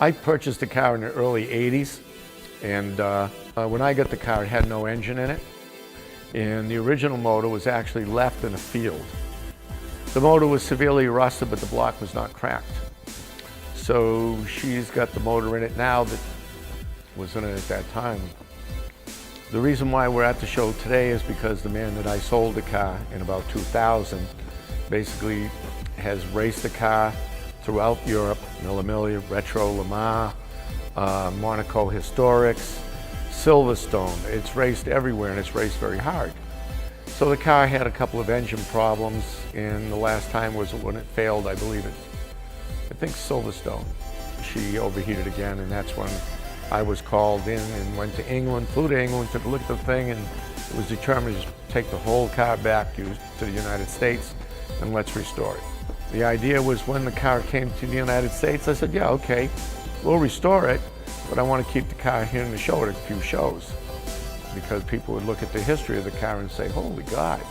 I purchased the car in the early 80s, and when I got the car, it had no engine in it, and the original motor was actually left in a field. The motor was severely rusted, but the block was not cracked. So she's got the motor in it now that was in it at that time. The reason why we're at the show today is because the man that I sold the car in about 2000 basically has raced the car throughout Europe, Amelia Le Mans, Monaco Historics, Silverstone. It's raced everywhere, and it's raced very hard. So the car had a couple of engine problems, and the last time was when it failed, I believe I think Silverstone. She overheated again, and that's when I was called in and went to England, flew to England, took a look at the thing, and it was determined to take the whole car back to the United States and let's restore it. The idea was when the car came to the United States, I said, yeah, okay, we'll restore it, but I want to keep the car here in the show at a few shows, because people would look at the history of the car and say, holy God,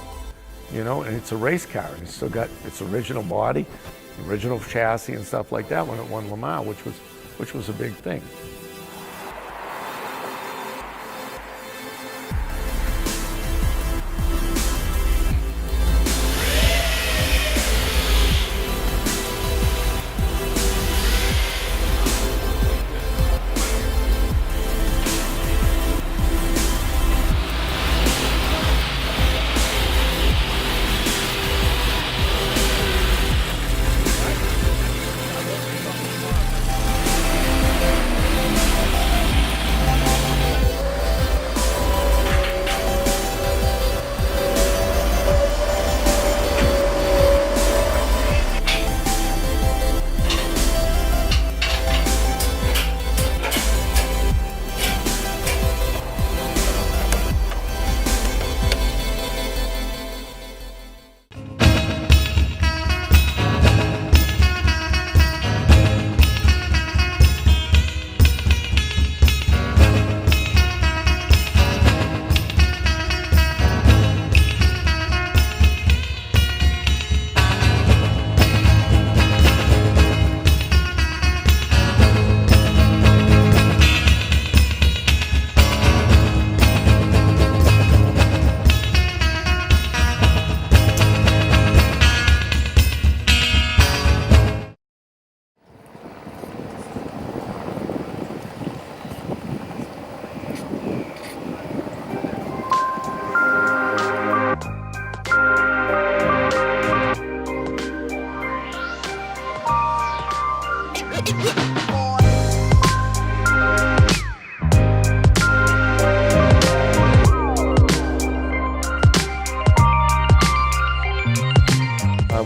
you know, and it's a race car, and it's still got its original body, original chassis and stuff like that when it won Le Mans, which was a big thing.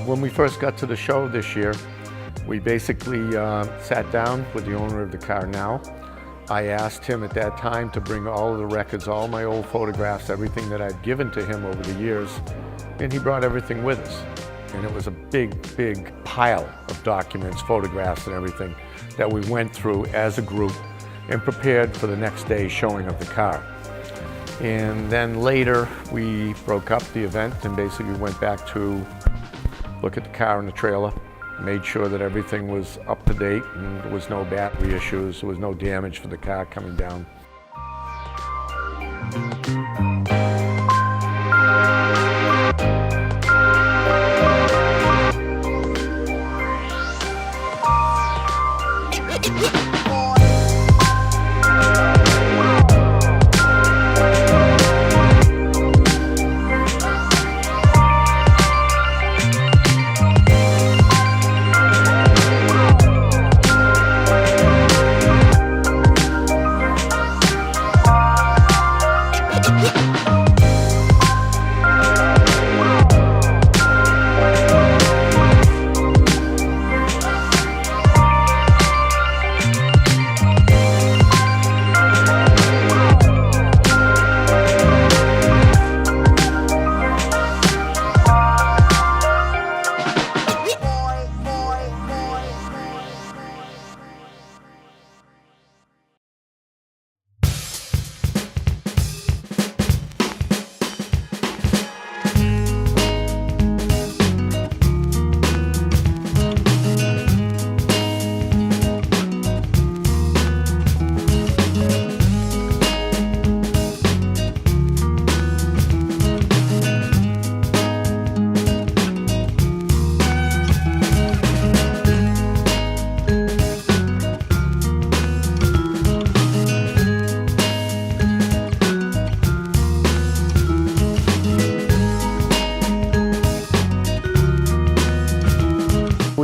When we first got to the show this year, we basically sat down with the owner of the car now. I asked him at that time to bring all of the records, all my old photographs, everything that I'd given to him over the years, and he brought everything with us. And it was a big, big pile of documents, photographs and everything that we went through as a group and prepared for the next day's showing of the car. And then later we broke up the event and basically went back to look at the car and the trailer, made sure that everything was up to date and there was no battery issues, there was no damage for the car coming down.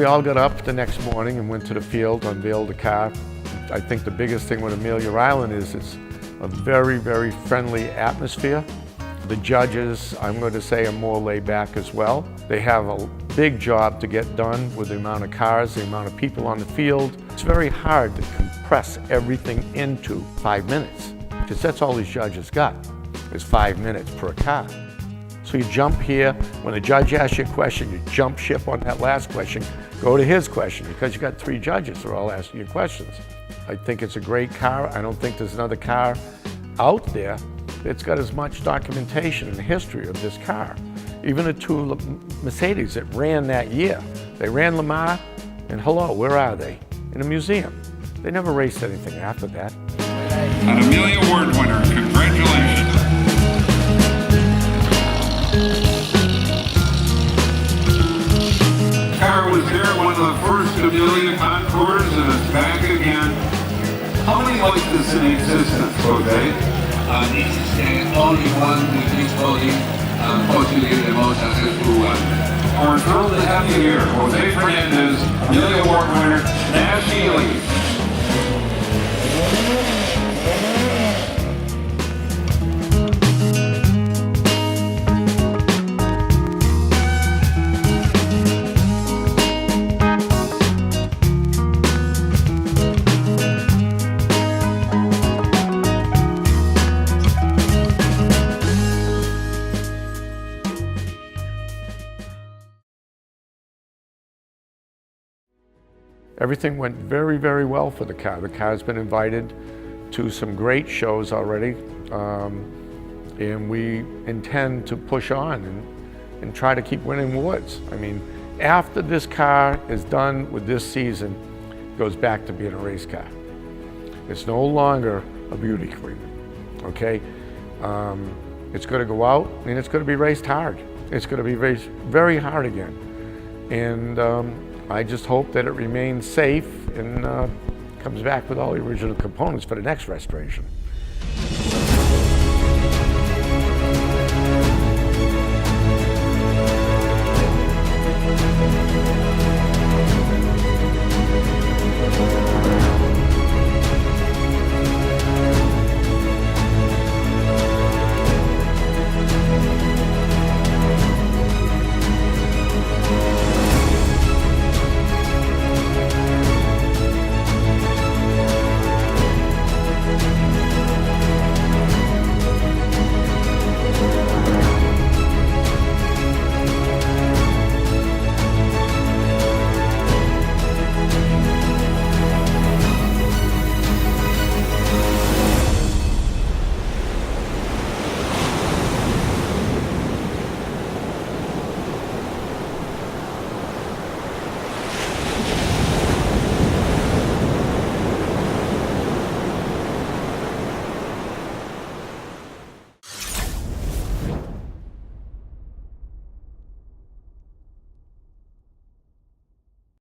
we all got up the next morning and went to the field, unveiled the car. I think the biggest thing with Amelia Island is it's a very, very friendly atmosphere. The judges, I'm going to say, are more laid back as well. They have a big job to get done with the amount of cars, the amount of people on the field. It's very hard to compress everything into 5 minutes, because that's all these judges got, is 5 minutes per car. So you jump here, when the judge asks you a question, you jump ship on that last question, go to his question, because you got 3 judges who are all asking you questions. I think it's a great car. I don't think there's another car out there that's got as much documentation and history of this car. Even the 2 Mercedes that ran that year. They ran Le Mans, and hello, where are they? In a museum. They never raced anything after that. An Amelia Award winner, congratulations. The car was here at one of the first Amelia concours, and it's back again. How many like this in existence, Jose? This is the only one with this body, possibly the most successful one. We're thrilled to have you here, Jose Fernandez, Amelia Award winner, Nash Healey. Everything went very, very well for the car. The car's been invited to some great shows already, and we intend to push on and try to keep winning awards. I mean, after this car is done with this season, it goes back to being a race car. It's no longer a beauty queen, okay? It's going to go out and it's going to be raced hard. It's going to be raced very hard again. And I just hope that it remains safe and comes back with all the original components for the next restoration.